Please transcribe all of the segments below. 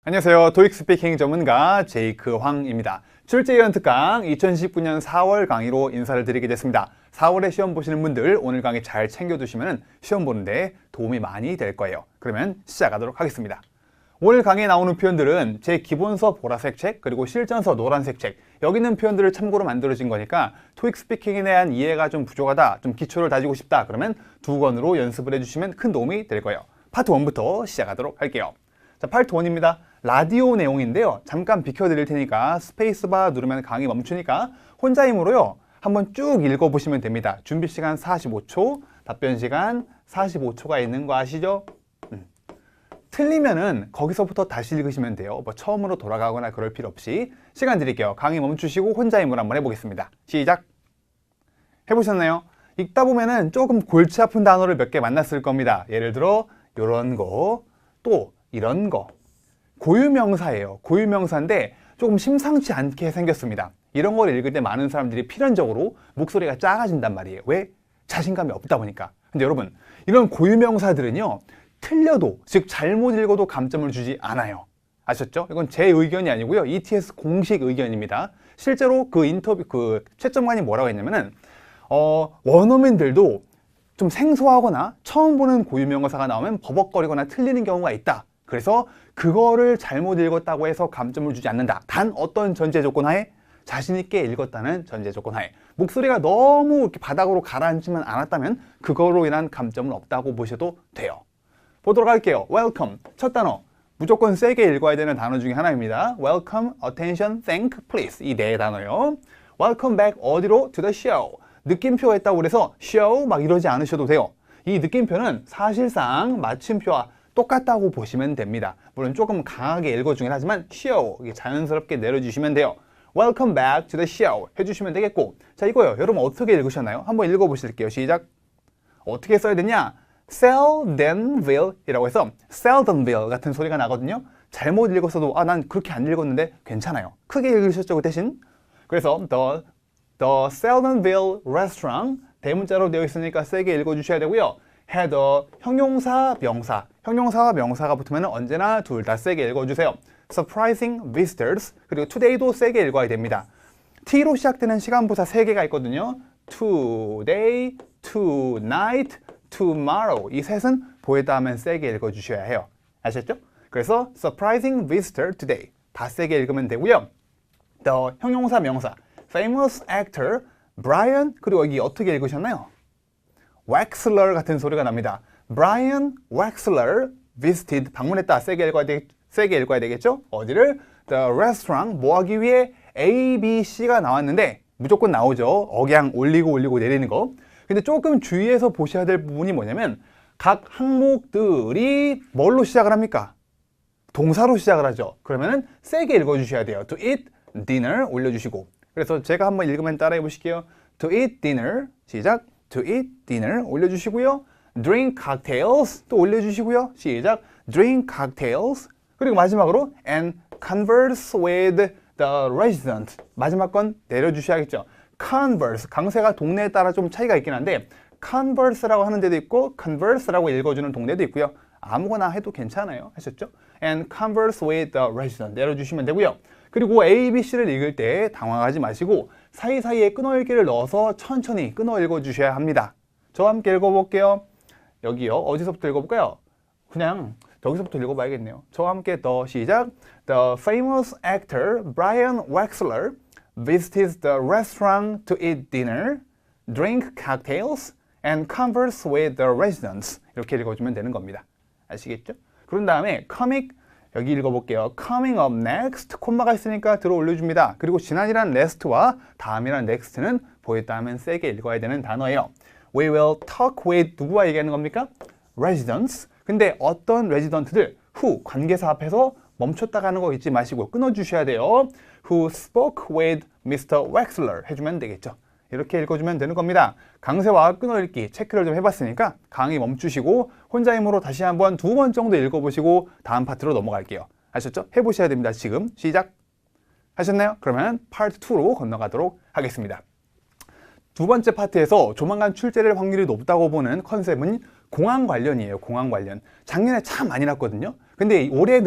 안녕하세요. 토익 스피킹 전문가 제이크 황입니다. 출제 예언 특강 2019년 4월 강의로 인사를 드리게 됐습니다. 4월에 시험 보시는 분들 오늘 강의 잘 챙겨두시면 시험 보는데 도움이 많이 될 거예요. 그러면 시작하도록 하겠습니다. 오늘 강의에 나오는 표현들은 제 기본서 보라색 책 그리고 실전서 노란색 책 여기 있는 표현들을 참고로 만들어진 거니까 토익 스피킹에 대한 이해가 좀 부족하다, 좀 기초를 다지고 싶다 그러면 두 권으로 연습을 해주시면 큰 도움이 될 거예요. 파트 1부터 시작하도록 할게요. 자, 파트 1입니다. 라디오 내용인데요. 잠깐 비켜드릴 테니까 스페이스바 누르면 강의 멈추니까 혼자 힘으로요. 한번 쭉 읽어보시면 됩니다. 준비 시간 45초, 답변 시간 45초가 있는 거 아시죠? 틀리면은 거기서부터 다시 읽으시면 돼요. 뭐 처음으로 돌아가거나 그럴 필요 없이 시간 드릴게요. 강의 멈추시고 혼자 힘으로 한번 해보겠습니다. 시작! 해보셨나요? 읽다 보면은 조금 골치 아픈 단어를 몇 개 만났을 겁니다. 예를 들어 이런 거, 또 이런 거. 고유명사예요. 고유명사인데 조금 심상치 않게 생겼습니다. 이런 걸 읽을 때 많은 사람들이 필연적으로 목소리가 작아진단 말이에요. 왜? 자신감이 없다 보니까. 근데 여러분, 이런 고유명사들은요, 틀려도, 즉 잘못 읽어도 감점을 주지 않아요. 아셨죠? 이건 제 의견이 아니고요. ETS 공식 의견입니다. 실제로 그 인터뷰, 그 채점관이 뭐라고 했냐면은, 원어민들도 좀 생소하거나 처음 보는 고유명사가 나오면 버벅거리거나 틀리는 경우가 있다. 그래서 그거를 잘못 읽었다고 해서 감점을 주지 않는다. 단 어떤 전제 조건 하에? 자신 있게 읽었다는 전제 조건 하에. 목소리가 너무 이렇게 바닥으로 가라앉지만 않았다면 그거로 인한 감점은 없다고 보셔도 돼요. 보도록 할게요. Welcome. 첫 단어. 무조건 세게 읽어야 되는 단어 중에 하나입니다. Welcome, attention, thank, please. 이 네 단어요. Welcome back. 어디로? To the show. 느낌표가 있다고 그래서 show 막 이러지 않으셔도 돼요. 이 느낌표는 사실상 마침표와 똑같다고 보시면 됩니다. 물론 조금 강하게 읽어주긴 하지만 show 자연스럽게 내려주시면 돼요. Welcome back to the show 해주시면 되겠고, 자 이거요. 여러분 어떻게 읽으셨나요? 한번 읽어보실게요. 시작. 어떻게 써야 되냐? Seldenville 이라고 해서 Seldenville 같은 소리가 나거든요. 잘못 읽었어도 난 그렇게 안 읽었는데 괜찮아요. 크게 읽으셨죠 그 대신? 그래서 The Seldenville Restaurant 대문자로 되어 있으니까 세게 읽어주셔야 되고요. had a 형용사, 명사. 형용사와 명사가 붙으면 언제나 둘 다 세게 읽어주세요. Surprising visitors. 그리고 today도 세게 읽어야 됩니다. T로 시작되는 시간부사 3개가 있거든요. Today, tonight, tomorrow. 이 셋은 보에다 하면 세게 읽어주셔야 해요. 아셨죠? 그래서 surprising visitor today. 다 세게 읽으면 되고요. The 형용사, 명사. Famous actor Brian. 그리고 여기 어떻게 읽으셨나요? Wexler 같은 소리가 납니다. Brian Wexler visited 방문했다. 세게 읽어야 되겠죠? 어디를? The restaurant 뭐 하기 위해 A, B, C가 나왔는데 무조건 나오죠. 억양 올리고 내리는 거. 근데 조금 주의해서 보셔야 될 부분이 뭐냐면 각 항목들이 뭘로 시작을 합니까? 동사로 시작을 하죠. 그러면은 세게 읽어주셔야 돼요. To eat dinner 올려주시고. 그래서 제가 한번 읽으면 따라해 보실게요. To eat dinner 시작. To eat dinner 올려주시고요. Drink cocktails 또 올려주시고요. 시작. Drink cocktails. 그리고 마지막으로 and converse with the resident. 마지막 건 내려주셔야겠죠. converse. 강세가 동네에 따라 좀 차이가 있긴 한데 converse라고 하는 데도 있고 converse라고 읽어주는 동네도 있고요. 아무거나 해도 괜찮아요. 하셨죠? and converse with the resident. 내려주시면 되고요. 그리고 A, B, C를 읽을 때 당황하지 마시고 사이사이에 끊어 읽기를 넣어서 천천히 끊어 읽어주셔야 합니다. 저와 함께 읽어볼게요. 여기요. 어디서부터 읽어볼까요? 그냥 여기서부터 읽어봐야겠네요. 저와 함께 더 시작. The famous actor Brian Wexler visited the restaurant to eat dinner, drink cocktails, and converse with the residents. 이렇게 읽어주면 되는 겁니다. 아시겠죠? 그런 다음에 comic 여기 읽어볼게요. Coming up next 콤마가 있으니까 들어 올려줍니다. 그리고 지난이란 last와 다음이란 next는 보였다 하면 세게 읽어야 되는 단어예요. We will talk with 누구와 얘기하는 겁니까? Residents. 근데 어떤 resident들 who 관계사 앞에서 멈췄다 가는 거 잊지 마시고 끊어주셔야 돼요. Who spoke with Mr. Wexler 해주면 되겠죠. 이렇게 읽어주면 되는 겁니다. 강세와 끊어 읽기 체크를 좀 해봤으니까 강의 멈추시고 혼자 힘으로 다시 한번 2번 정도 읽어보시고 다음 파트로 넘어갈게요. 아셨죠? 해보셔야 됩니다. 지금 시작. 하셨나요? 그러면 파트 2로 건너가도록 하겠습니다. 두 번째 파트에서 조만간 출제될 확률이 높다고 보는 컨셉은 공항 관련이에요. 공항 관련. 작년에 참 많이 났거든요. 근데 올해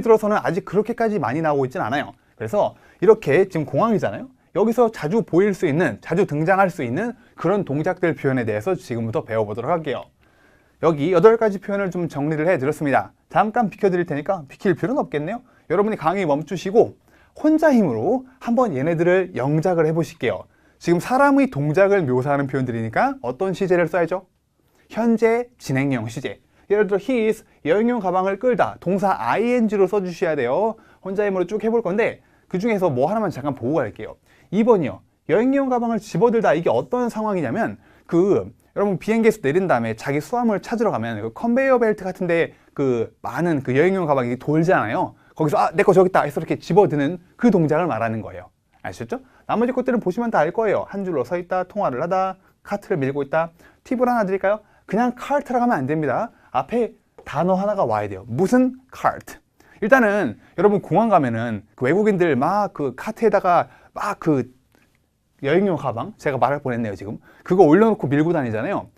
들어서는 아직 그렇게까지 많이 나오고 있진 않아요. 그래서 이렇게 지금 공항이잖아요. 여기서 자주 보일 수 있는, 자주 등장할 수 있는 그런 동작들 표현에 대해서 지금부터 배워보도록 할게요. 여기 8가지 표현을 좀 정리를 해드렸습니다. 잠깐 비켜드릴 테니까 비킬 필요는 없겠네요. 여러분이 강의 멈추시고 혼자 힘으로 한번 얘네들을 영작을 해보실게요. 지금 사람의 동작을 묘사하는 표현들이니까 어떤 시제를 써야죠? 현재 진행형 시제. 예를 들어 he is 여행용 가방을 끌다. 동사 ing로 써주셔야 돼요. 혼자 힘으로 쭉 해볼 건데 그 중에서 뭐 하나만 잠깐 보고 갈게요. 2번이요. 여행용 가방을 집어들다. 이게 어떤 상황이냐면 여러분 비행기에서 내린 다음에 자기 수화물 찾으러 가면 그 컨베이어 벨트 같은데 그 많은 그 여행용 가방이 돌잖아요. 거기서 내 거 저기 있다 해서 이렇게 집어드는 그 동작을 말하는 거예요. 아셨죠? 나머지 것들은 보시면 다 알 거예요. 한 줄로 서 있다, 통화를 하다, 카트를 밀고 있다. 팁을 하나 드릴까요? 그냥 카트라고 하면 안 됩니다. 앞에 단어 하나가 와야 돼요. 무슨 카트? 일단은 여러분 공항 가면은 그 외국인들 막 그 카트에다가 막 그 여행용 가방, 제가 말할 뻔했네요 지금. 그거 올려놓고 밀고 다니잖아요.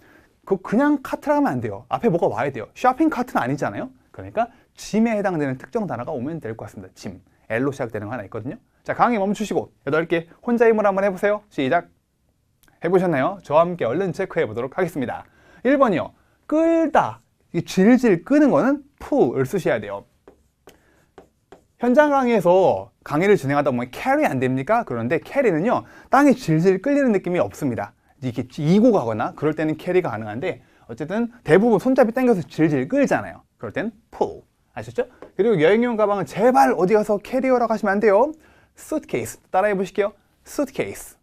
그거 그냥 카트라 하면 안 돼요. 앞에 뭐가 와야 돼요. 쇼핑 카트는 아니잖아요. 그러니까 짐에 해당되는 특정 단어가 오면 될 것 같습니다. 짐, L로 시작되는 거 하나 있거든요. 자, 강의 멈추시고 8개 혼자 힘으로 한번 해보세요. 시작. 해보셨나요? 저와 함께 얼른 체크해 보도록 하겠습니다. 1번이요. 끌다. 이 질질 끄는 거는 pull을 쓰셔야 돼요. 현장 강의에서 강의를 진행하다 보면 캐리 안 됩니까? 그런데 캐리는요, 땅에 질질 끌리는 느낌이 없습니다. 이렇게 이고 가거나 그럴 때는 캐리가 가능한데 어쨌든 대부분 손잡이 당겨서 질질 끌잖아요. 그럴 때는 pull. 아셨죠? 그리고 여행용 가방은 제발 어디 가서 캐리어라고 하시면 안 돼요. suitcase. 따라해 보실게요. suitcase.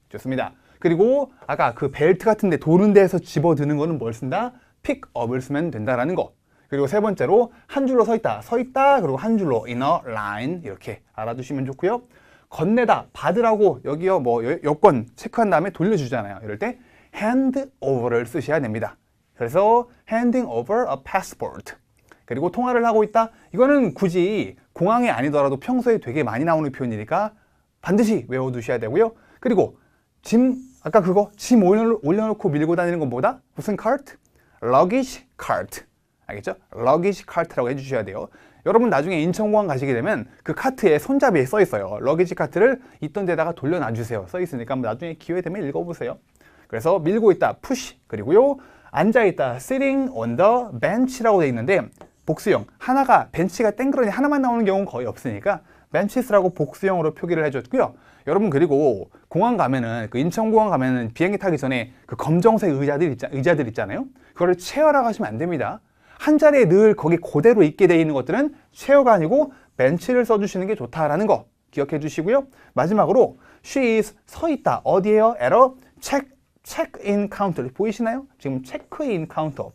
좋습니다. 그리고 아까 그 벨트 같은 데 도는 데에서 집어드는 거는 뭘 쓴다? pick up을 쓰면 된다라는 거. 그리고 세 번째로 한 줄로 서 있다. 그리고 한 줄로 in a line 이렇게 알아두시면 좋고요. 건네다, 받으라고 여기요 뭐 여권 체크한 다음에 돌려주잖아요. 이럴 때 hand over를 쓰셔야 됩니다. 그래서 handing over a passport. 그리고 통화를 하고 있다. 이거는 굳이 공항이 아니더라도 평소에 되게 많이 나오는 표현이니까 반드시 외워두셔야 되고요. 그리고 아까 그거 짐 올려놓고 밀고 다니는 건 뭐다? 무슨 cart? luggage cart. 알겠죠? luggage cart라고 해주셔야 돼요. 여러분 나중에 인천공항 가시게 되면 그 카트에 손잡이에 써 있어요. 러기지 카트를 있던 데다가 돌려놔주세요. 써 있으니까 나중에 기회 되면 읽어보세요. 그래서 밀고 있다, push. 그리고요, 앉아있다, sitting on the bench라고 돼 있는데 복수형. 하나가 벤치가 땡그러니 하나만 나오는 경우는 거의 없으니까 benches라고 복수형으로 표기를 해줬고요. 여러분 그리고 공항 가면은 그 인천공항 가면은 비행기 타기 전에 그 검정색 의자들 있잖아요. 그거를 체어라고 하시면 안 됩니다. 한 자리에 늘 거기 그대로 있게 되어 있는 것들은 체어가 아니고 벤치를 써주시는 게 좋다라는 거 기억해 주시고요. 마지막으로 she is 서 있다. 어디에요? at a check-in counter. 보이시나요? 지금 체크인 카운터.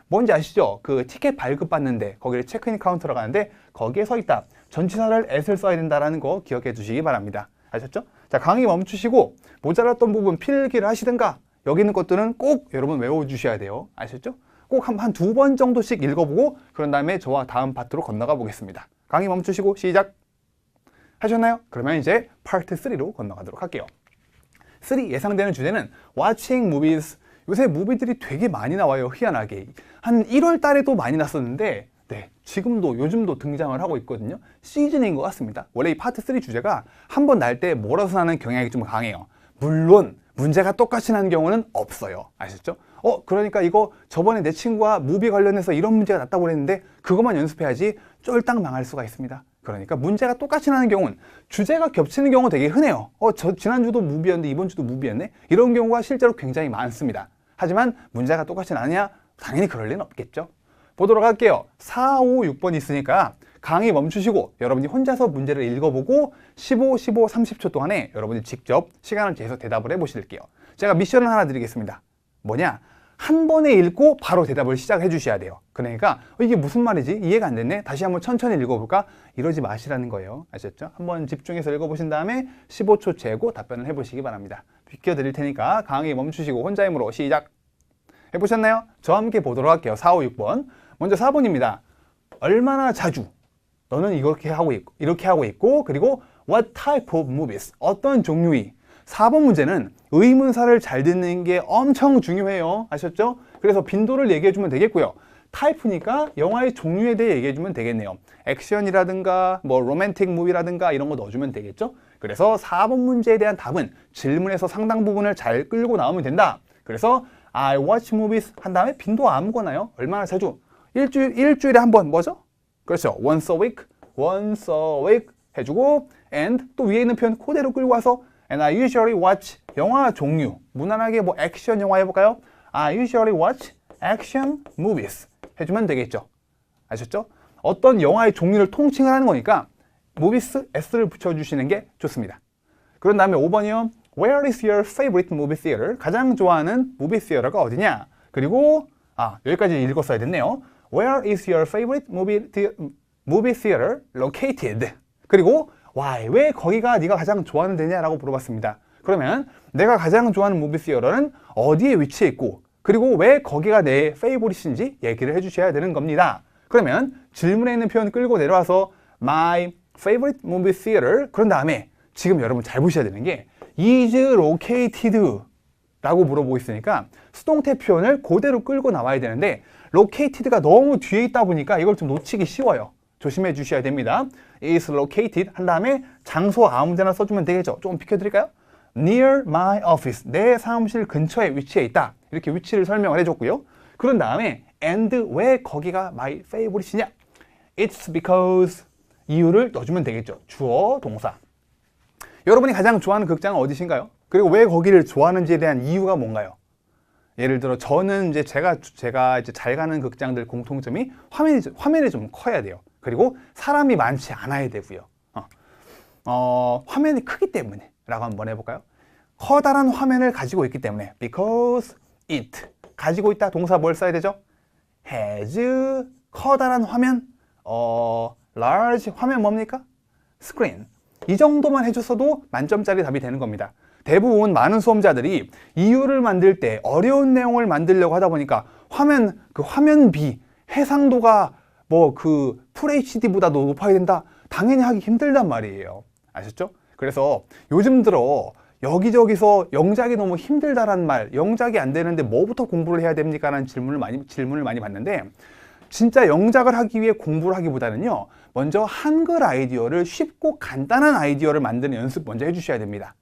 뭔지 아시죠? 그 티켓 발급받는데 거기를 체크인 카운터라고 하는데 거기에 서 있다. 전치사를 at을 써야 된다는 거 기억해 주시기 바랍니다. 아셨죠? 자, 강의 멈추시고 모자랐던 부분 필기를 하시든가 여기 있는 것들은 꼭 여러분 외워주셔야 돼요. 아셨죠? 꼭 한 2번 정도씩 읽어보고 그런 다음에 저와 다음 파트로 건너가 보겠습니다. 강의 멈추시고 시작. 하셨나요? 그러면 이제 파트 3로 건너가도록 할게요. 3 예상되는 주제는 watching movies. 요새 무비들이 되게 많이 나와요. 희한하게. 한 1월 달에도 많이 났었는데 네, 지금도 요즘도 등장을 하고 있거든요. 시즌인 것 같습니다. 원래 이 파트 3 주제가 한 번 날 때 몰아서 나는 경향이 좀 강해요. 물론 문제가 똑같이 나는 경우는 없어요. 아셨죠? 그러니까 이거 저번에 내 친구가 무비 관련해서 이런 문제가 났다고 그랬는데 그것만 연습해야지 쫄딱 망할 수가 있습니다. 그러니까 문제가 똑같이 나는 경우는 주제가 겹치는 경우가 되게 흔해요. 저 지난주도 무비였는데 이번 주도 무비였네? 이런 경우가 실제로 굉장히 많습니다. 하지만 문제가 똑같이 나느냐? 당연히 그럴 리는 없겠죠. 보도록 할게요. 4, 5, 6번 있으니까 강의 멈추시고 여러분이 혼자서 문제를 읽어보고 15, 30초 동안에 여러분이 직접 시간을 재서 대답을 해보실게요. 제가 미션을 하나 드리겠습니다. 뭐냐? 한 번에 읽고 바로 대답을 시작해 주셔야 돼요. 그러니까 이게 무슨 말이지? 이해가 안 됐네? 다시 한번 천천히 읽어볼까? 이러지 마시라는 거예요. 아셨죠? 한번 집중해서 읽어보신 다음에 15초 재고 답변을 해보시기 바랍니다. 비켜드릴 테니까 강의 멈추시고 혼자 힘으로 시작! 해보셨나요? 저와 함께 보도록 할게요. 4, 5, 6번. 먼저 4번입니다. 얼마나 자주 너는 이렇게 하고 있고 그리고 what type of movies? 어떤 종류의 4번 문제는 의문사를 잘 듣는 게 엄청 중요해요. 아셨죠? 그래서 빈도를 얘기해 주면 되겠고요. 타입이니까 영화의 종류에 대해 얘기해주면 되겠네요. 액션이라든가 뭐 로맨틱 무비라든가 이런 거 넣어주면 되겠죠. 그래서 4번 문제에 대한 답은 질문에서 상당 부분을 잘 끌고 나오면 된다. 그래서 I watch movies 한 다음에 빈도 아무거나요. 얼마나 자주? 일주일에 한 번 뭐죠? 그렇죠. once a week 해주고 and 또 위에 있는 표현 그대로 끌고 와서 and I usually watch 영화 종류 무난하게 뭐 액션 영화 해볼까요? I usually watch action movies 해주면 되겠죠. 아셨죠? 어떤 영화의 종류를 통칭을 하는 거니까 movies s를 붙여주시는 게 좋습니다. 그런 다음에 5번이요. Where is your favorite movie theater? 가장 좋아하는 movie theater가 어디냐? 그리고 여기까지 읽었어야 됐네요. Where is your favorite movie theater located? 그리고 why? 왜 거기가 네가 가장 좋아하는 데냐라고 물어봤습니다. 그러면 내가 가장 좋아하는 movie theater는 어디에 위치해 있고 그리고 왜 거기가 내 favorite인지 얘기를 해주셔야 되는 겁니다. 그러면 질문에 있는 표현 끌고 내려와서 my favorite movie theater 그런 다음에 지금 여러분 잘 보셔야 되는 게 is located 라고 물어보고 있으니까 수동태 표현을 그대로 끌고 나와야 되는데 located가 너무 뒤에 있다 보니까 이걸 좀 놓치기 쉬워요. 조심해 주셔야 됩니다. is located 한 다음에 장소 아무데나 써주면 되겠죠. 조금 비켜드릴까요? near my office 내 사무실 근처에 위치해 있다. 이렇게 위치를 설명을 해줬고요. 그런 다음에 and 왜 거기가 my favorite이냐? It's because 이유를 넣어주면 되겠죠. 주어, 동사. 여러분이 가장 좋아하는 극장은 어디신가요? 그리고 왜 거기를 좋아하는지에 대한 이유가 뭔가요? 예를 들어 저는 이제 제가 이제 잘 가는 극장들 공통점이 화면이 좀 커야 돼요. 그리고 사람이 많지 않아야 되고요. 화면이 크기 때문에 라고 한번 해볼까요? 커다란 화면을 가지고 있기 때문에 because it 가지고 있다 동사 뭘 써야 되죠? has 커다란 화면 large 화면 뭡니까? screen 이 정도만 해줬어도 만점짜리 답이 되는 겁니다. 대부분 많은 수험자들이 이유를 만들 때 어려운 내용을 만들려고 하다 보니까 화면비 해상도가 뭐 FHD보다 높아야 된다 당연히 하기 힘들단 말이에요. 아셨죠? 그래서 요즘 들어 여기저기서 영작이 너무 힘들다라는 말, 영작이 안 되는데 뭐부터 공부를 해야 됩니까? 라는 질문을 많이 받는데 진짜 영작을 하기 위해 공부를 하기보다는요 먼저 한글 아이디어를 쉽고 간단한 아이디어를 만드는 연습 먼저 해주셔야 됩니다.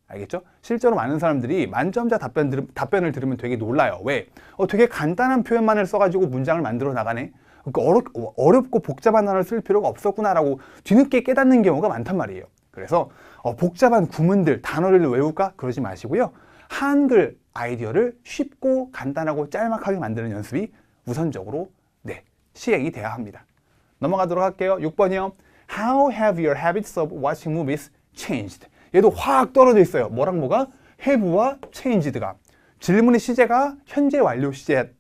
알겠죠? 실제로 많은 사람들이 만점자 답변을 들으면 되게 놀라요. 왜? 되게 간단한 표현만을 써가지고 문장을 만들어 나가네. 그러니까 어렵고 복잡한 단어를 쓸 필요가 없었구나라고 뒤늦게 깨닫는 경우가 많단 말이에요. 그래서 복잡한 구문들, 단어를 외울까? 그러지 마시고요. 한글 아이디어를 쉽고 간단하고 짤막하게 만드는 연습이 우선적으로 시행이 돼야 합니다. 넘어가도록 할게요. 6번이요. How have your habits of watching movies changed? 얘도 확 떨어져 있어요. 뭐랑 뭐가? have와 changed가. 질문의 시제가 현재 완료 시제다라는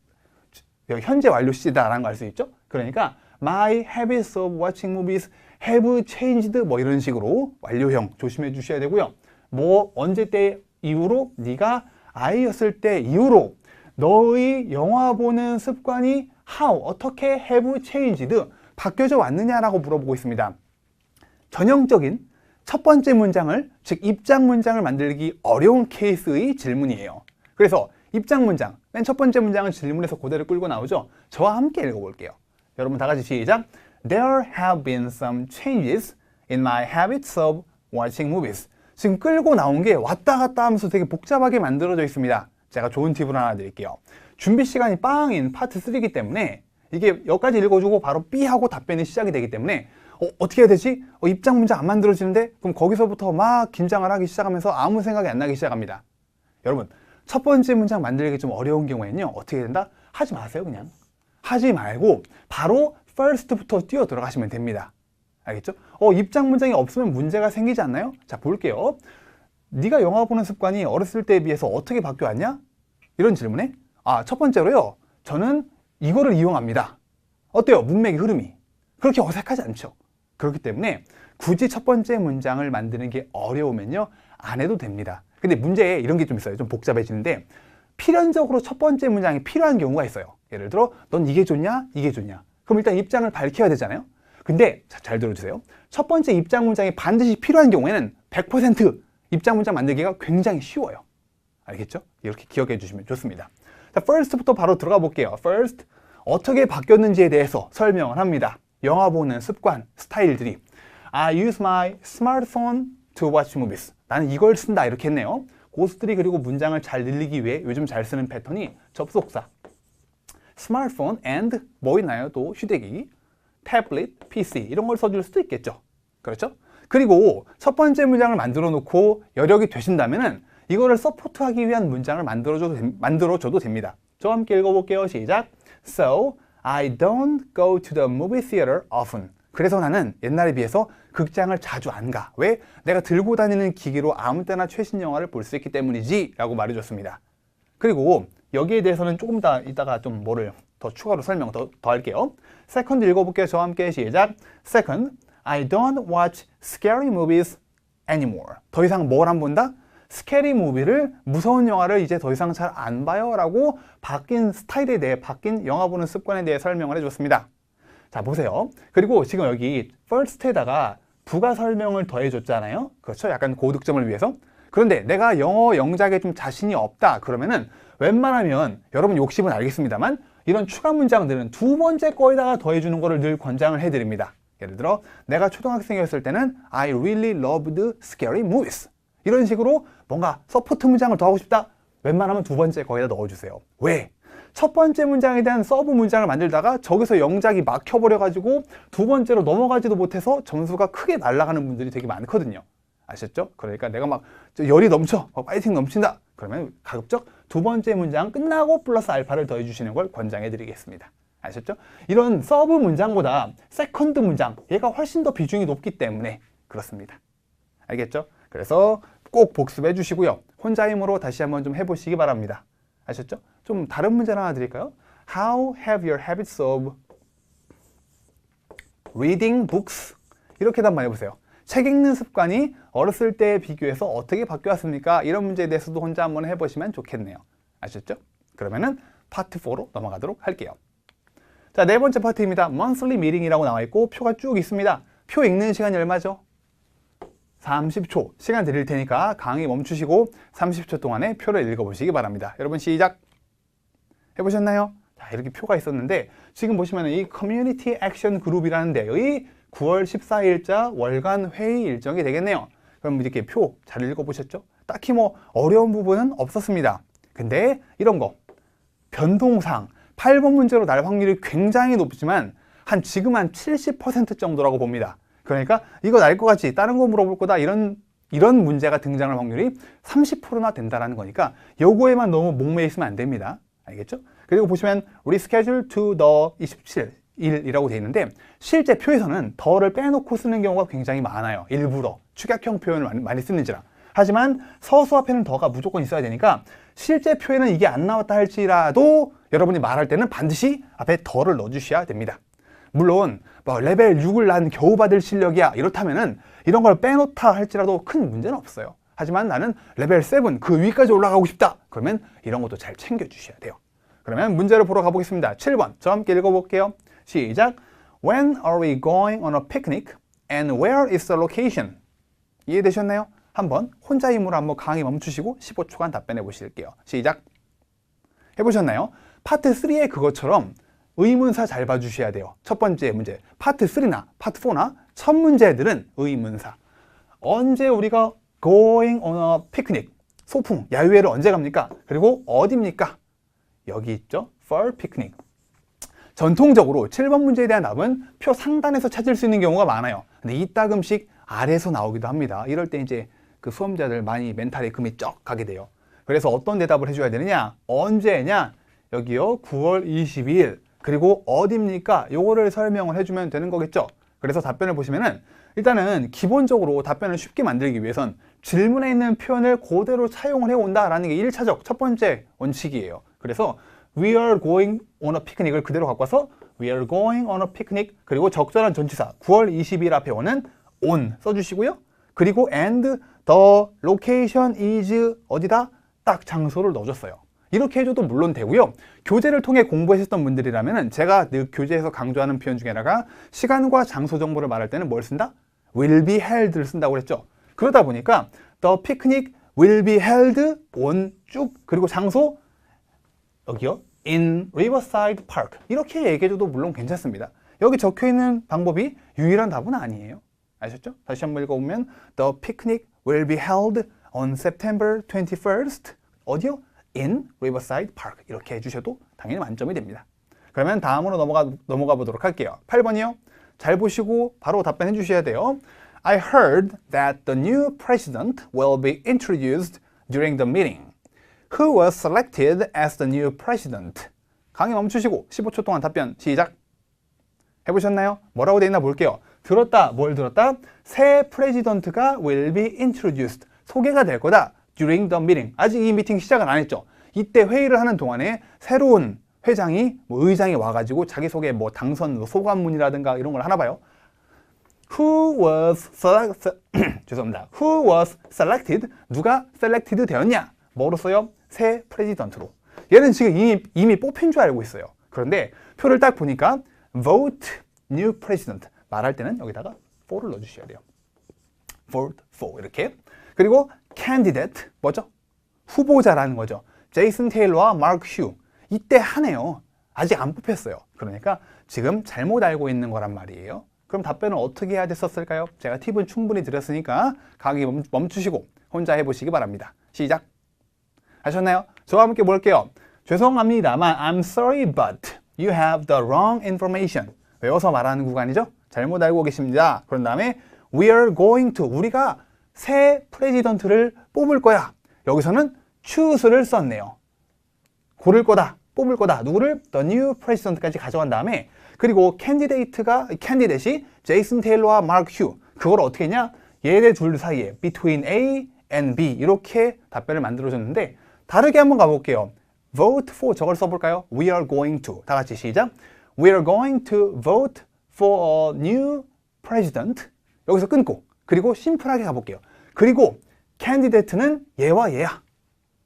걸 알 수 있죠? 그러니까 my habits of watching movies have changed 뭐 이런 식으로 완료형 조심해 주셔야 되고요. 뭐 언제 때 이후로 네가 아이였을 때 이후로 너의 영화 보는 습관이 how 어떻게 have changed 바뀌어져 왔느냐라고 물어보고 있습니다. 전형적인 첫 번째 문장을 즉 입장 문장을 만들기 어려운 케이스의 질문이에요. 그래서 입장 문장 맨 첫 번째 문장은 질문에서 그대로 끌고 나오죠. 저와 함께 읽어볼게요. 여러분 다 같이 시작. There have been some changes in my habits of watching movies. 지금 끌고 나온 게 왔다 갔다 하면서 되게 복잡하게 만들어져 있습니다. 제가 좋은 팁을 하나 드릴게요. 준비 시간이 빵인 파트 3이기 때문에 이게 여기까지 읽어주고 바로 B 하고 답변이 시작이 되기 때문에 어떻게 해야 되지? 입장 문장 안 만들어지는데? 그럼 거기서부터 막 긴장을 하기 시작하면서 아무 생각이 안 나기 시작합니다. 여러분 첫 번째 문장 만들기 좀 어려운 경우에는요 어떻게 된다? 하지 마세요. 그냥 하지 말고 바로 first부터 뛰어 들어가시면 됩니다. 알겠죠? 입장 문장이 없으면 문제가 생기지 않나요? 자 볼게요. 네가 영화 보는 습관이 어렸을 때에 비해서 어떻게 바뀌어왔냐? 이런 질문에 첫 번째로요. 저는 이거를 이용합니다. 어때요? 문맥의 흐름이. 그렇게 어색하지 않죠? 그렇기 때문에 굳이 첫 번째 문장을 만드는 게 어려우면요. 안 해도 됩니다. 근데 문제에 이런 게 좀 있어요. 좀 복잡해지는데 필연적으로 첫 번째 문장이 필요한 경우가 있어요. 예를 들어 넌 이게 좋냐? 이게 좋냐? 그럼 일단 입장을 밝혀야 되잖아요. 근데 잘 들어주세요. 첫 번째 입장 문장이 반드시 필요한 경우에는 100% 입장 문장 만들기가 굉장히 쉬워요. 알겠죠? 이렇게 기억해 주시면 좋습니다. 자, first부터 바로 들어가 볼게요. first, 어떻게 바뀌었는지에 대해서 설명을 합니다. 영화 보는 습관, 스타일들이 I use my smartphone to watch movies. 나는 이걸 쓴다 이렇게 했네요. 고수들이 그리고 문장을 잘 늘리기 위해 요즘 잘 쓰는 패턴이 접속사, 스마트폰 and 뭐 있나요? 또 휴대기, 태블릿, PC 이런 걸 써줄 수도 있겠죠. 그렇죠? 그리고 첫 번째 문장을 만들어 놓고 여력이 되신다면은 이거를 서포트하기 위한 문장을 만들어줘도 됩니다. 저와 함께 읽어볼게요. 시작. So, I don't go to the movie theater often. 그래서 나는 옛날에 비해서 극장을 자주 안 가. 왜? 내가 들고 다니는 기기로 아무 때나 최신 영화를 볼 수 있기 때문이지 라고 말해줬습니다. 그리고 여기에 대해서는 조금 이따가 좀 뭐를 더 추가로 설명 더 할게요. Second 읽어볼게요. 저와 함께 시작. Second, I don't watch scary movies anymore. 더 이상 뭘 안 본다? 스캐리 무비를, 무서운 영화를 이제 더 이상 잘 안 봐요 라고 바뀐 스타일에 대해, 바뀐 영화 보는 습관에 대해 설명을 해줬습니다. 자, 보세요. 그리고 지금 여기 first에다가 부가 설명을 더해줬잖아요. 그렇죠? 약간 고득점을 위해서. 그런데 내가 영어 영작에 좀 자신이 없다 그러면은 웬만하면 여러분 욕심은 알겠습니다만 이런 추가 문장들은 두 번째 거에다가 더해주는 거를 늘 권장을 해드립니다. 예를 들어 내가 초등학생이었을 때는 I really loved scary movies. 이런 식으로 뭔가 서포트 문장을 더 하고 싶다? 웬만하면 두 번째 거기다 넣어주세요. 왜? 첫 번째 문장에 대한 서브 문장을 만들다가 저기서 영작이 막혀버려가지고 두 번째로 넘어가지도 못해서 점수가 크게 날아가는 분들이 되게 많거든요. 아셨죠? 그러니까 내가 막 열이 넘쳐, 파이팅 넘친다. 그러면 가급적 두 번째 문장 끝나고 플러스 알파를 더해주시는 걸 권장해드리겠습니다. 아셨죠? 이런 서브 문장보다 세컨드 문장, 얘가 훨씬 더 비중이 높기 때문에 그렇습니다. 알겠죠? 그래서 꼭 복습해 주시고요. 혼자 힘으로 다시 한번 좀 해보시기 바랍니다. 아셨죠? 좀 다른 문제 하나 드릴까요? How have your habits of reading books? 이렇게도 한번 해보세요. 책 읽는 습관이 어렸을 때에 비교해서 어떻게 바뀌었습니까? 이런 문제에 대해서도 혼자 한번 해보시면 좋겠네요. 아셨죠? 그러면은 파트 4로 넘어가도록 할게요. 자, 네 번째 파트입니다. monthly meeting이라고 나와 있고 표가 쭉 있습니다. 표 읽는 시간이 얼마죠? 30초 시간 드릴 테니까 강의 멈추시고 30초 동안에 표를 읽어보시기 바랍니다. 여러분 시작! 해보셨나요? 자, 이렇게 표가 있었는데 지금 보시면 이 커뮤니티 액션 그룹이라는 데의 9월 14일자 월간 회의 일정이 되겠네요. 그럼 이렇게 표 잘 읽어보셨죠? 딱히 뭐 어려운 부분은 없었습니다. 근데 이런 거 변동상 8번 문제로 날 확률이 굉장히 높지만 지금 한 70% 정도라고 봅니다. 그러니까 이거 날 것 같지? 다른 거 물어볼 거다. 이런 문제가 등장할 확률이 30%나 된다는 거니까 요거에만 너무 목매여 있으면 안 됩니다. 알겠죠? 그리고 보시면 우리 schedule to the 27일이라고 되어 있는데 실제 표에서는 더를 빼놓고 쓰는 경우가 굉장히 많아요. 일부러 축약형 표현을 많이 쓰는지라. 하지만 서수 앞에는 더가 무조건 있어야 되니까 실제 표에는 이게 안 나왔다 할지라도 여러분이 말할 때는 반드시 앞에 더를 넣어주셔야 됩니다. 물론 뭐 레벨 6을 난 겨우 받을 실력이야 이렇다면은 이런 걸 빼놓다 할지라도 큰 문제는 없어요. 하지만 나는 레벨 7 그 위까지 올라가고 싶다. 그러면 이런 것도 잘 챙겨주셔야 돼요. 그러면 문제를 보러 가보겠습니다. 7번 저 함께 읽어볼게요. 시작. When are we going on a picnic and where is the location? 이해되셨나요? 한번 혼자 힘으로 한번 강의 멈추시고 15초간 답변해 보실게요. 시작. 해보셨나요? 파트 3의 그것처럼 의문사 잘 봐주셔야 돼요. 첫 번째 문제 파트 3나 파트 4나 첫 문제들은 의문사. 언제 우리가 going on a picnic 소풍 야유회를 언제 갑니까? 그리고 어디입니까? 여기 있죠. for picnic. 전통적으로 7번 문제에 대한 답은 표 상단에서 찾을 수 있는 경우가 많아요. 근데 이따금씩 아래에서 나오기도 합니다. 이럴 때 이제 그 수험자들 많이 멘탈에 금이 쩍 가게 돼요. 그래서 어떤 대답을 해줘야 되느냐? 언제냐? 여기요. 9월 22일. 그리고 어디입니까? 요거를 설명을 해주면 되는 거겠죠. 그래서 답변을 보시면은 일단은 기본적으로 답변을 쉽게 만들기 위해선 질문에 있는 표현을 그대로 차용을 해온다라는 게 1차적 첫 번째 원칙이에요. 그래서 we are going on a picnic을 그대로 갖고 와서 we are going on a picnic 그리고 적절한 전치사 9월 20일 앞에 오는 on 써주시고요. 그리고 and the location is 어디다? 딱 장소를 넣어줬어요. 이렇게 해줘도 물론 되고요. 교재를 통해 공부하셨던 분들이라면 제가 늘 교재에서 강조하는 표현 중에 하나가 시간과 장소 정보를 말할 때는 뭘 쓴다? will be held를 쓴다고 그랬죠. 그러다 보니까 the picnic will be held on 쭉 그리고 장소 여기요. in Riverside Park. 이렇게 얘기해줘도 물론 괜찮습니다. 여기 적혀있는 방법이 유일한 답은 아니에요. 아셨죠? 다시 한번 읽어보면 The picnic will be held on September 21st. 어디요? In Riverside Park. 이렇게 해주셔도 당연히 만점이 됩니다. 그러면 다음으로 넘어가 보도록 할게요. 8번이요. 잘 보시고 바로 답변해 주셔야 돼요. I heard that the new president will be introduced during the meeting. Who was selected as the new president? 강의 멈추시고 15초 동안 답변 시작. 해보셨나요? 뭐라고 돼 있나 볼게요. 들었다. 뭘 들었다? 새 프레지던트가 will be introduced. 소개가 될 거다. during the meeting. 아직 이 미팅 시작은 안 했죠. 이때 회의를 하는 동안에 새로운 회장이 의장이 와가지고 자기소개 당선 소감문이라든가 이런 걸 하나 봐요. Who was 죄송합니다. Who was selected? 누가 selected 되었냐? 뭐로써요? 새 프레지던트로. 얘는 지금 이미 뽑힌 줄 알고 있어요. 그런데 표를 딱 보니까 vote new president. 말할 때는 여기다가 for를 넣어주셔야 돼요. vote for 이렇게. 그리고 candidate 뭐죠? 후보자라는 거죠. 제이슨 테일러와 마크 휴. 이때 하네요. 아직 안 뽑혔어요. 그러니까 지금 잘못 알고 있는 거란 말이에요. 그럼 답변을 어떻게 해야 됐었을까요? 제가 팁은 충분히 드렸으니까 강의 멈추시고 혼자 해보시기 바랍니다. 시작. 하셨나요? 저와 함께 볼게요. 죄송합니다만 I'm sorry but you have the wrong information. 외워서 말하는 구간이죠? 잘못 알고 계십니다. 그런 다음에 we are going to 우리가 새 프레지던트를 뽑을 거야. 여기서는 choose를 썼네요. 고를 거다, 뽑을 거다. 누구를? The new president까지 가져간 다음에 그리고 캔디데이트이 제이슨 테일러와 마크 휴. 그걸 어떻게 했냐? 얘네 둘 사이에 between A and B 이렇게 답변을 만들어줬는데 다르게 한번 가볼게요. vote for 저걸 써볼까요? We are going to 다 같이 시작. We are going to vote for a new president. 여기서 끊고 그리고 심플하게 가볼게요. 그리고 candidate는 얘와 얘야.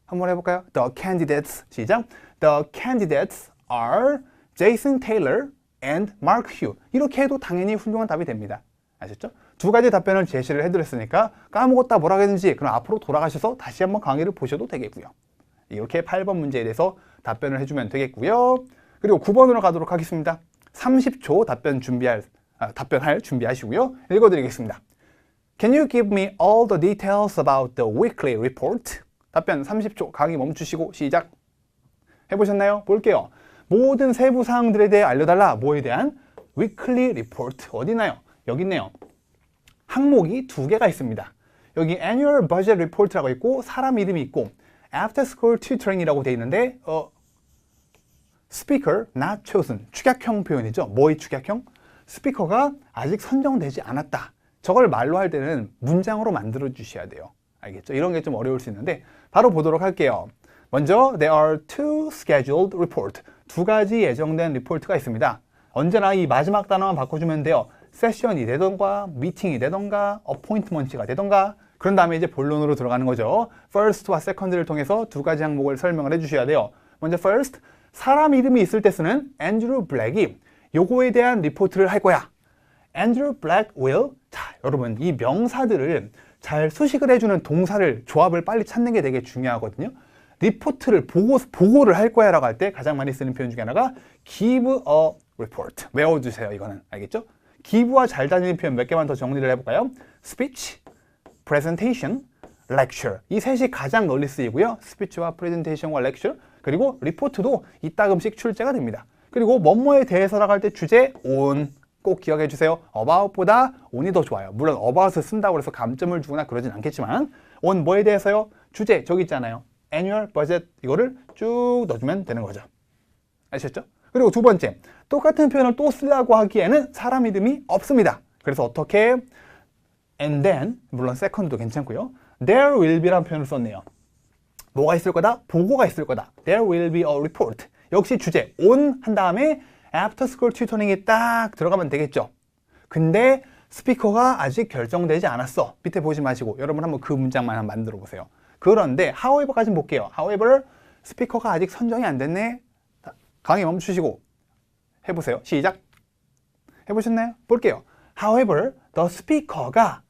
한번 해볼까요? The candidates 시작. The candidates are Jason Taylor and Mark Hugh. 이렇게 해도 당연히 훌륭한 답이 됩니다. 아셨죠? 두 가지 답변을 제시를 해드렸으니까 까먹었다 뭐라 했는지 그럼 앞으로 돌아가셔서 다시 한번 강의를 보셔도 되겠고요. 이렇게 8번 문제에 대해서 답변을 해주면 되겠고요. 그리고 9번으로 가도록 하겠습니다. 30초 답변할 준비하시고요. 읽어드리겠습니다. Can you give me all the details about the weekly report? 답변 30초 강의 멈추시고 시작. 해보셨나요? 볼게요. 모든 세부 사항들에 대해 알려달라. 뭐에 대한? weekly report. 어디 있나요? 여기 있네요. 항목이 두 개가 있습니다. 여기 annual budget report라고 있고 사람 이름이 있고 after school tutoring이라고 되어 있는데 speaker not chosen. 축약형 표현이죠. 뭐의 축약형? 스피커가 아직 선정되지 않았다. 저걸 말로 할 때는 문장으로 만들어 주셔야 돼요. 알겠죠? 이런 게 좀 어려울 수 있는데 바로 보도록 할게요. 먼저 there are two scheduled report. 두 가지 예정된 리포트가 있습니다. 언제나 이 마지막 단어만 바꿔주면 돼요. 세션이 되던가 미팅이 되던가 어포인트먼트가 되던가 그런 다음에 이제 본론으로 들어가는 거죠. first와 second를 통해서 두 가지 항목을 설명을 해주셔야 돼요. 먼저 first, 사람 이름이 있을 때 쓰는 Andrew Black이 요거에 대한 리포트를 할 거야. Andrew Black will. 자, 여러분 이 명사들을 잘 수식을 해주는 동사를 조합을 빨리 찾는 게 되게 중요하거든요. 리포트를 보고를 할 거야 라고 할 때 가장 많이 쓰는 표현 중에 하나가 give a report. 외워주세요. 이거는 알겠죠? give와 잘 다니는 표현 몇 개만 더 정리를 해볼까요? speech, presentation, lecture. 이 셋이 가장 널리 쓰이고요. speech와 presentation과 lecture. 그리고 리포트도 이따금씩 출제가 됩니다. 그리고 뭐뭐에 대해서라고 할 때 주제 on. 꼭 기억해 주세요. about보다 on이 더 좋아요. 물론 about을 쓴다고 해서 감점을 주거나 그러진 않겠지만 on 뭐에 대해서요? 주제 저기 있잖아요. annual budget 이거를 쭉 넣어주면 되는 거죠. 아셨죠? 그리고 두 번째, 똑같은 표현을 또 쓰려고 하기에는 사람 이름이 없습니다. 그래서 어떻게 and then, 물론 second도 괜찮고요. there will be라는 표현을 썼네요. 뭐가 있을 거다? 보고가 있을 거다. There will be a report. 역시 주제 on 한 다음에 after school tutoring이 딱 들어가면 되겠죠. 근데 스피커가 아직 결정되지 않았어. 밑에 보지 마시고 여러분 한번 그 문장만 한번 만들어 보세요. 그런데 however까지 볼게요. however, 스피커가 아직 선정이 안 됐네. 강의 멈추시고 해보세요. 시작. 해보셨나요? 볼게요. However, the speaker가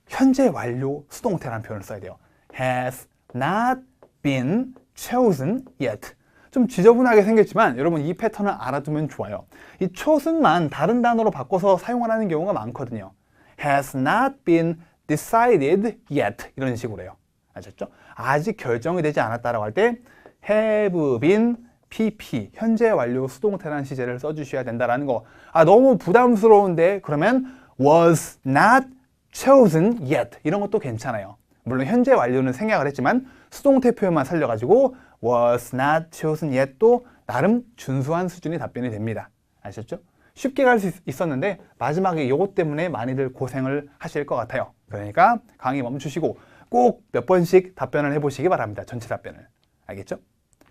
현재 완료 수동태라는 표현을 써야 돼요. Has not been chosen yet. 좀 지저분하게 생겼지만 여러분 이 패턴을 알아두면 좋아요. 이 choose만 다른 단어로 바꿔서 사용하는 경우가 많거든요. has not been decided yet 이런 식으로 해요. 아셨죠? 아직 결정이 되지 않았다라고 할 때 have been PP 현재 완료 수동태라는 시제를 써주셔야 된다라는 거. 너무 부담스러운데 그러면 was not chosen yet 이런 것도 괜찮아요. 물론 현재 완료는 생략을 했지만 수동태 표현만 살려가지고 was not chosen yet도 나름 준수한 수준의 답변이 됩니다. 아셨죠? 쉽게 갈 수 있었는데 마지막에 이것 때문에 많이들 고생을 하실 것 같아요. 그러니까 강의 멈추시고 꼭 몇 번씩 답변을 해보시기 바랍니다. 전체 답변을. 알겠죠?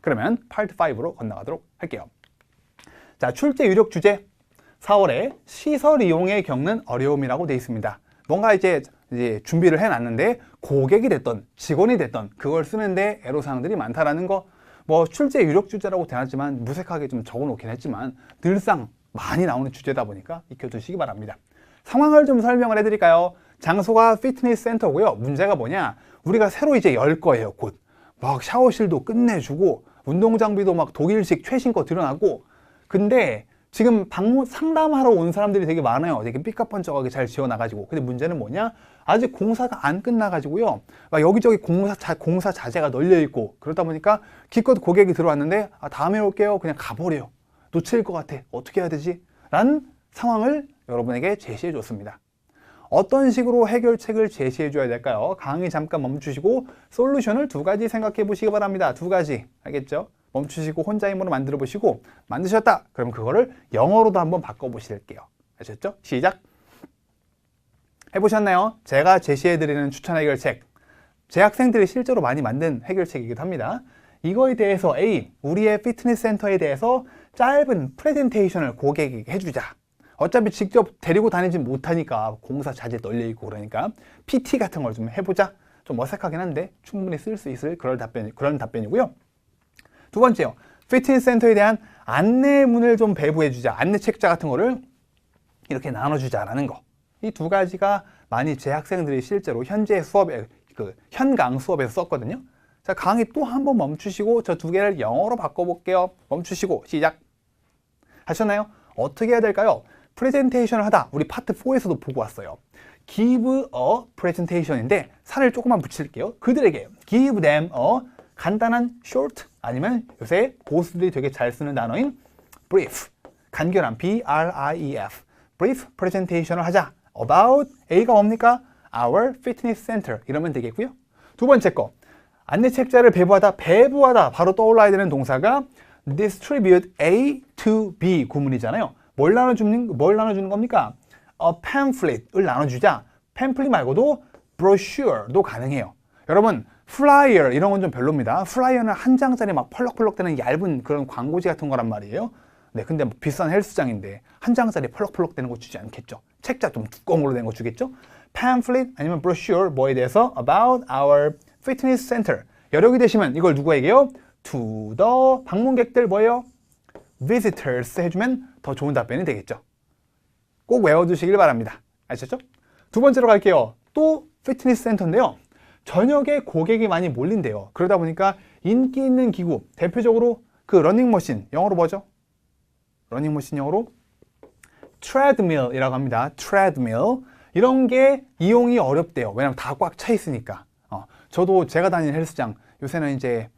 그러면 파트 5로 건너가도록 할게요. 자, 출제 유력 주제 4월에 시설 이용에 겪는 어려움이라고 되어 있습니다. 뭔가 이제 준비를 해놨는데 고객이 됐던 직원이 됐던 그걸 쓰는데 애로사항들이 많다라는 거. 뭐 출제 유력 주제라고 되었지만 무색하게 좀 적어놓긴 했지만 늘상 많이 나오는 주제다 보니까 익혀두시기 바랍니다. 상황을 좀 설명을 해드릴까요? 장소가 피트니스 센터고요. 문제가 뭐냐? 우리가 새로 이제 열 거예요. 곧 막 샤워실도 끝내주고 운동 장비도 막 독일식 최신 거 들여놨고. 근데 지금 상담하러 온 사람들이 되게 많아요. 되게 삐까뻔쩍하게 잘 지어놔가지고. 근데 문제는 뭐냐? 아직 공사가 안 끝나가지고요. 막 여기저기 공사 자재가 널려있고 그러다 보니까 기껏 고객이 들어왔는데 다음에 올게요. 그냥 가버려요. 놓칠 것 같아. 어떻게 해야 되지? 라는 상황을 여러분에게 제시해 줬습니다. 어떤 식으로 해결책을 제시해 줘야 될까요? 강의 잠깐 멈추시고 솔루션을 2가지 생각해 보시기 바랍니다. 2가지. 알겠죠? 멈추시고 혼자 힘으로 만들어 보시고 만드셨다. 그럼 그거를 영어로도 한번 바꿔 보실게요. 아셨죠? 시작. 해보셨나요? 제가 제시해 드리는 추천 해결책. 제 학생들이 실제로 많이 만든 해결책이기도 합니다. 이거에 대해서 A, 우리의 피트니스 센터에 대해서 짧은 프레젠테이션을 고객에게 해주자. 어차피 직접 데리고 다니지 못하니까 공사 자재 널려있고 그러니까 PT 같은 걸 좀 해보자. 좀 어색하긴 한데 충분히 쓸 수 있을 그런 답변이고요. 2번째요. 피트니스 센터에 대한 안내문을 좀 배부해주자. 안내 책자 같은 거를 이렇게 나눠주자라는 거. 이 2가지가 많이 제 학생들이 실제로 현재 수업에 현강 수업에서 썼거든요. 자, 강의 또 한 번 멈추시고 저 2개를 영어로 바꿔볼게요. 멈추시고 시작. 하셨나요? 어떻게 해야 될까요? 프레젠테이션을 하다. 우리 파트 4에서도 보고 왔어요. give a presentation인데 살을 조금만 붙일게요. 그들에게 give them a 간단한 short 아니면 요새 고수들이 되게 잘 쓰는 단어인 brief 간결한 B-R-I-E-F brief presentation을 하자. about A가 뭡니까? our fitness center 이러면 되겠고요. 2번째 거 안내 책자를 배부하다 바로 떠올라야 되는 동사가 distribute A to B 구문이잖아요. 뭘 나눠주는 겁니까? A pamphlet을 나눠주자. pamphlet 말고도 brochure도 가능해요. 여러분 flyer 이런 건 좀 별로입니다. flyer는 한 장짜리 막 펄럭펄럭 되는 얇은 그런 광고지 같은 거란 말이에요. 네, 근데 뭐 비싼 헬스장인데 한 장짜리 펄럭펄럭 되는 거 주지 않겠죠. 책자 좀 두꺼운 걸로 된 거 주겠죠. pamphlet 아니면 brochure 뭐에 대해서 about our fitness center. 여력이 되시면 이걸 누구에게요? to the 방문객들 뭐예요? visitors 해주면 더 좋은 답변이 되겠죠. 꼭 외워두시길 바랍니다. 아셨죠? 2번째로 갈게요. 또 피트니스 센터인데요. 저녁에 고객이 많이 몰린대요. 그러다 보니까 인기 있는 기구, 대표적으로 그 러닝머신, 영어로 뭐죠? 러닝머신 영어로 treadmill이라고 합니다. treadmill. 이런 게 이용이 어렵대요. 왜냐면 다 꽉 차 있으니까. 저도 제가 다니는 헬스장 요새는 이제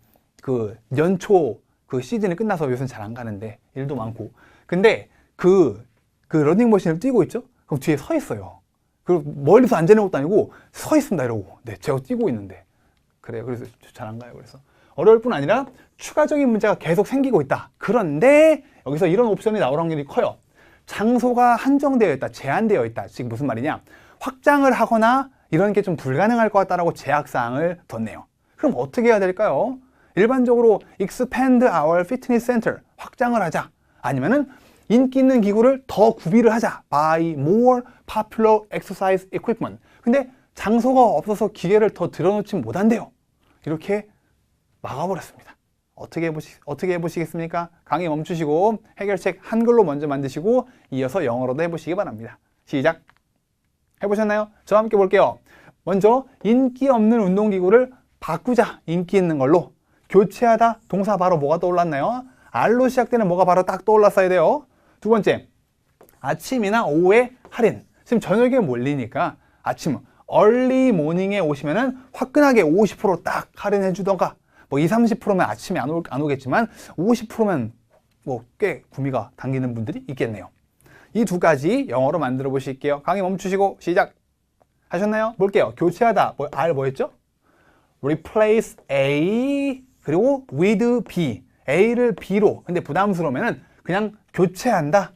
그 연초 그 시즌이 끝나서 요새는 잘 안 가는데 일도 많고. 근데 그 러닝머신을 뛰고 있죠? 그럼 뒤에 서 있어요. 그리고 멀리서 앉아있는 것도 아니고 서 있습니다 이러고. 네, 제가 뛰고 있는데. 그래요. 그래서 잘 안 가요. 그래서 어려울 뿐 아니라 추가적인 문제가 계속 생기고 있다. 그런데 여기서 이런 옵션이 나올 확률이 커요. 장소가 한정되어 있다. 제한되어 있다. 지금 무슨 말이냐? 확장을 하거나 이런 게 좀 불가능할 것 같다라고 제약사항을 뒀네요. 그럼 어떻게 해야 될까요? 일반적으로 expand our fitness center 확장을 하자. 아니면은 인기 있는 기구를 더 구비를 하자. buy more popular exercise equipment. 근데 장소가 없어서 기계를 더 들어놓지 못한대요. 이렇게 막아버렸습니다. 어떻게 해보시겠습니까? 강의 멈추시고 해결책 한글로 먼저 만드시고 이어서 영어로도 해보시기 바랍니다. 시작! 해보셨나요? 저와 함께 볼게요. 먼저 인기 없는 운동기구를 바꾸자. 인기 있는 걸로. 교체하다 동사 바로 뭐가 떠올랐나요? R로 시작되는 뭐가 바로 딱 떠올랐어야 돼요. 두 번째, 아침이나 오후에 할인. 지금 저녁에 몰리니까 아침 early morning에 오시면은 화끈하게 50% 딱 할인해 주던가, 뭐 20, 30%면 아침에 안 오겠지만 50%면 뭐 꽤 구미가 당기는 분들이 있겠네요. 이 두 가지 영어로 만들어 보실게요. 강의 멈추시고 시작. 하셨나요? 볼게요. 교체하다. R 뭐였죠? replace A 그리고 with B. A를 B로. 근데 부담스러우면은 그냥 교체한다.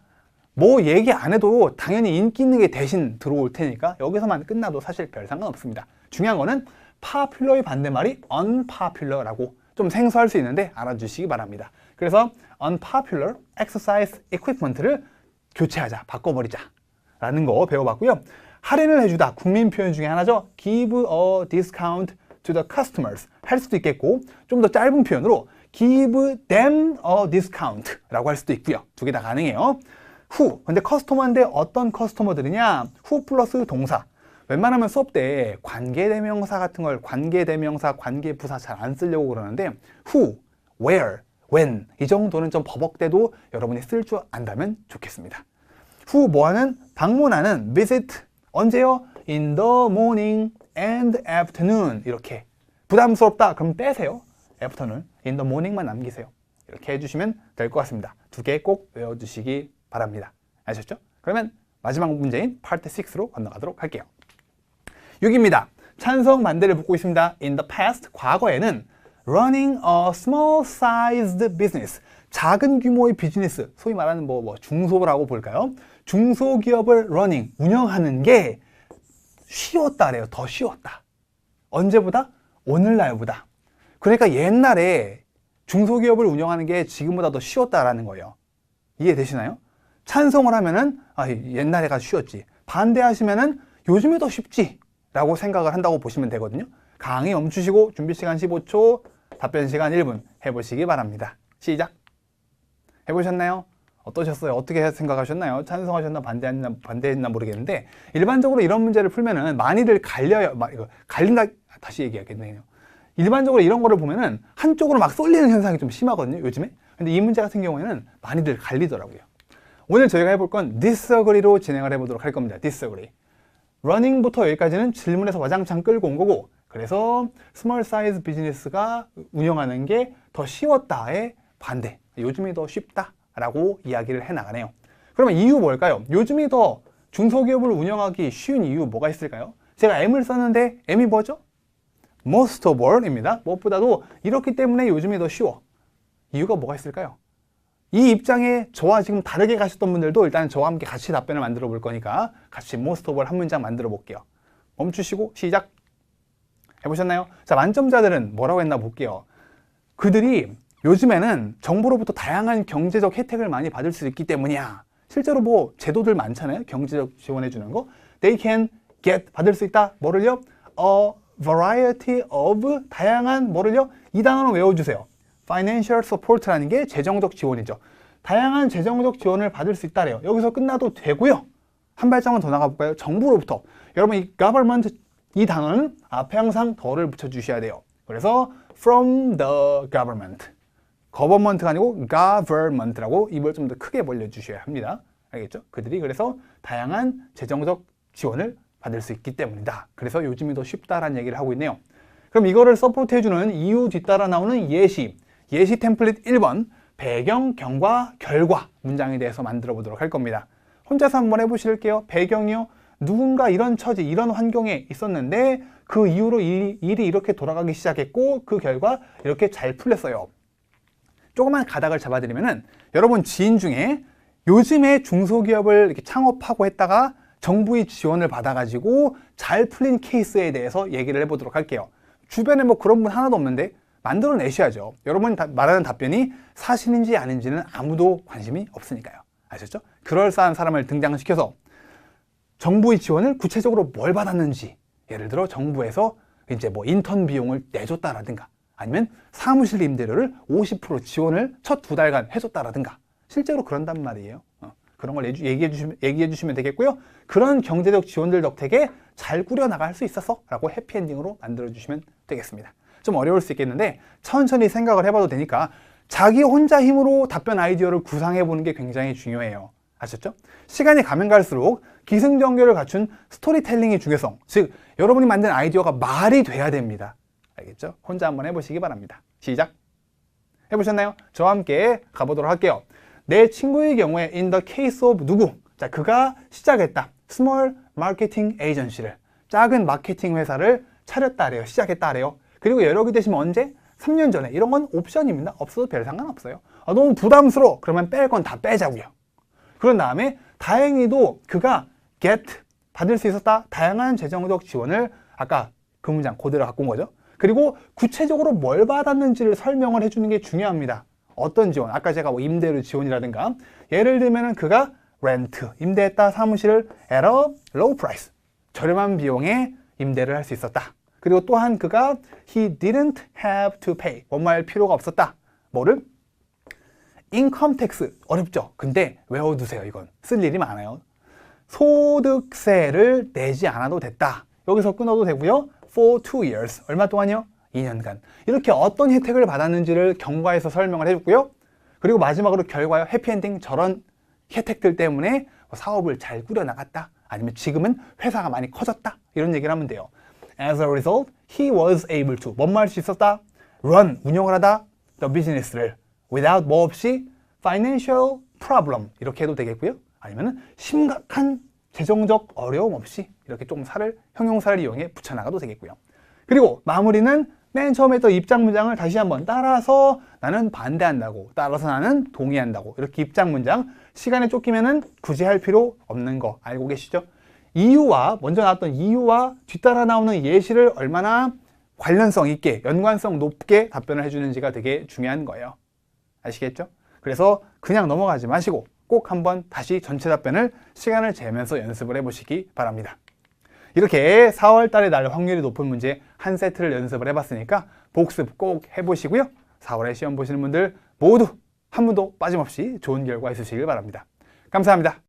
뭐 얘기 안 해도 당연히 인기 있는 게 대신 들어올 테니까 여기서만 끝나도 사실 별 상관없습니다. 중요한 거는 popular의 반대말이 unpopular라고 좀 생소할 수 있는데 알아주시기 바랍니다. 그래서 unpopular exercise equipment를 교체하자, 바꿔버리자 라는 거 배워봤고요. 할인을 해주다, 국민 표현 중에 하나죠. give a discount to the customers 할 수도 있겠고, 좀 더 짧은 표현으로 give them a discount 라고 할 수도 있고요. 두 개 다 가능해요. who, 근데 커스터머인데 어떤 커스터머들이냐? who 플러스 동사. 웬만하면 수업 때 관계대명사 같은 걸 관계대명사, 관계부사 잘 안 쓰려고 그러는데 who, where, when 이 정도는 좀 버벅대도 여러분이 쓸 줄 안다면 좋겠습니다. who 뭐하는? 방문하는 visit 언제요? in the morning and afternoon 이렇게. 부담스럽다 그럼 빼세요. afternoon, in the morning만 남기세요. 이렇게 해주시면 될 것 같습니다. 두 개 꼭 외워주시기 바랍니다. 아셨죠? 그러면 마지막 문제인 파트 6로 건너가도록 할게요. 6입니다. 찬성 반대를 묻고 있습니다. In the past, 과거에는 running a small-sized business, 작은 규모의 비즈니스, 소위 말하는 중소라고 볼까요? 중소기업을 running, 운영하는 게 쉬웠다래요. 더 쉬웠다. 언제보다? 오늘날보다. 그러니까 옛날에 중소기업을 운영하는 게 지금보다 더 쉬웠다라는 거예요. 이해되시나요? 찬성을 하면은 옛날에가 쉬웠지. 반대하시면은 요즘에 더 쉽지 라고 생각을 한다고 보시면 되거든요. 강의 멈추시고 준비 시간 15초, 답변 시간 1분 해보시기 바랍니다. 시작. 해보셨나요? 어떠셨어요? 어떻게 생각하셨나요? 찬성하셨나 반대했나 모르겠는데, 일반적으로 이런 문제를 풀면은 많이들 갈려요. 갈린다, 다시 얘기하겠네요. 일반적으로 이런 거를 보면은 한쪽으로 막 쏠리는 현상이 좀 심하거든요, 요즘에. 근데 이 문제 같은 경우에는 많이들 갈리더라고요. 오늘 저희가 해볼 건 disagree로 진행을 해보도록 할 겁니다. disagree. running부터 여기까지는 질문에서 와장창 끌고 온 거고, 그래서 스몰 사이즈 비즈니스가 운영하는 게 더 쉬웠다의 반대, 요즘이 더 쉽다라고 이야기를 해나가네요. 그러면 이유 뭘까요? 요즘이 더 중소기업을 운영하기 쉬운 이유 뭐가 있을까요? 제가 M을 썼는데 M이 뭐죠? most of all입니다. 무엇보다도 이렇기 때문에 요즘이 더 쉬워. 이유가 뭐가 있을까요? 이 입장에 저와 지금 다르게 가셨던 분들도 일단 저와 함께 같이 답변을 만들어 볼 거니까 같이 most of all 한 문장 만들어 볼게요. 멈추시고 시작. 해보셨나요? 자, 만점자들은 뭐라고 했나 볼게요. 그들이 요즘에는 정부로부터 다양한 경제적 혜택을 많이 받을 수 있기 때문이야. 실제로 제도들 많잖아요. 경제적 지원해 주는 거. They can get, 받을 수 있다. 뭐를요? A variety of, 다양한 뭐를요? 이 단어는 외워주세요. Financial support라는 게 재정적 지원이죠. 다양한 재정적 지원을 받을 수 있다래요. 여기서 끝나도 되고요. 한 발짝만 더 나가볼까요? 정부로부터. 여러분 이 government 이 단어는 앞에 항상 더를 붙여주셔야 돼요. 그래서 from the government. government가 아니고 government라고 입을 좀 더 크게 벌려주셔야 합니다. 알겠죠? 그들이 그래서 다양한 재정적 지원을 받을 수 있기 때문이다. 그래서 요즘이 더 쉽다라는 얘기를 하고 있네요. 그럼 이거를 서포트해주는 이유 뒤따라 나오는 예시 템플릿 1번, 배경, 경과, 결과 문장에 대해서 만들어 보도록 할 겁니다. 혼자서 한번 해보실게요. 배경이요. 누군가 이런 처지, 이런 환경에 있었는데 그 이후로 일이 이렇게 돌아가기 시작했고 그 결과 이렇게 잘 풀렸어요. 조그만 가닥을 잡아드리면은 여러분 지인 중에 요즘에 중소기업을 이렇게 창업하고 했다가 정부의 지원을 받아가지고 잘 풀린 케이스에 대해서 얘기를 해보도록 할게요. 주변에 그런 분 하나도 없는데 만들어내셔야죠. 여러분이 말하는 답변이 사실인지 아닌지는 아무도 관심이 없으니까요. 아셨죠? 그럴싸한 사람을 등장시켜서 정부의 지원을 구체적으로 뭘 받았는지, 예를 들어 정부에서 이제 인턴 비용을 내줬다라든가 아니면 사무실 임대료를 50% 지원을 첫 2달간 해줬다라든가 실제로 그런단 말이에요. 그런 걸 얘기해 주시면 되겠고요. 그런 경제적 지원들 덕택에 잘 꾸려나갈 수 있었어 라고 해피엔딩으로 만들어 주시면 되겠습니다. 좀 어려울 수 있겠는데 천천히 생각을 해봐도 되니까 자기 혼자 힘으로 답변 아이디어를 구상해보는 게 굉장히 중요해요. 아셨죠? 시간이 가면 갈수록 기승전결을 갖춘 스토리텔링의 중요성, 즉 여러분이 만든 아이디어가 말이 돼야 됩니다. 알겠죠? 혼자 한번 해보시기 바랍니다. 시작! 해보셨나요? 저와 함께 가보도록 할게요. 내 친구의 경우에 in the case of 누구? 자, 그가 시작했다. small marketing agency를, 작은 마케팅 회사를 차렸다래요. 시작했다래요. 그리고 여력이 되시면 언제? 3년 전에. 이런 건 옵션입니다. 없어도 별 상관없어요. 너무 부담스러워. 그러면 뺄 건 다 빼자고요. 그런 다음에 다행히도 그가 get, 받을 수 있었다. 다양한 재정적 지원을, 아까 그 문장 그대로 갖고 온 거죠. 그리고 구체적으로 뭘 받았는지를 설명을 해주는 게 중요합니다. 어떤 지원? 아까 제가 뭐 임대료 지원이라든가, 예를 들면 그가 렌트, 임대했다. 사무실을 at a low price, 저렴한 비용에 임대를 할 수 있었다. 그리고 또한 그가 he didn't have to pay, 원말 필요가 없었다. 뭐를? income tax, 어렵죠? 근데 외워두세요. 이건 쓸 일이 많아요. 소득세를 내지 않아도 됐다. 여기서 끊어도 되고요. for 2 years, 얼마 동안이요? 2년간. 이렇게 어떤 혜택을 받았는지를 경과에서 설명을 해줬고요. 그리고 마지막으로 결과요. 해피엔딩, 저런 혜택들 때문에 사업을 잘 꾸려나갔다. 아니면 지금은 회사가 많이 커졌다. 이런 얘기를 하면 돼요. As a result, he was able to, 뭔 말 할 수 있었다? run, 운영을 하다. the business를 without, 뭐 없이 financial problem, 이렇게 해도 되겠고요. 아니면 심각한 재정적 어려움 없이 이렇게 좀 형용사를 이용해 붙여나가도 되겠고요. 그리고 마무리는 맨 처음에 했던 입장 문장을 다시 한번 따라서 나는 반대한다고, 따라서 나는 동의한다고, 이렇게 입장 문장, 시간에 쫓기면은 굳이 할 필요 없는 거 알고 계시죠? 이유와, 먼저 나왔던 이유와 뒤따라 나오는 예시를 얼마나 관련성 있게, 연관성 높게 답변을 해주는지가 되게 중요한 거예요. 아시겠죠? 그래서 그냥 넘어가지 마시고 꼭 한번 다시 전체 답변을 시간을 재면서 연습을 해보시기 바랍니다. 이렇게 4월 달에 날 확률이 높은 문제 한 세트를 연습을 해봤으니까 복습 꼭 해보시고요. 4월에 시험 보시는 분들 모두 한 분도 빠짐없이 좋은 결과 있으시길 바랍니다. 감사합니다.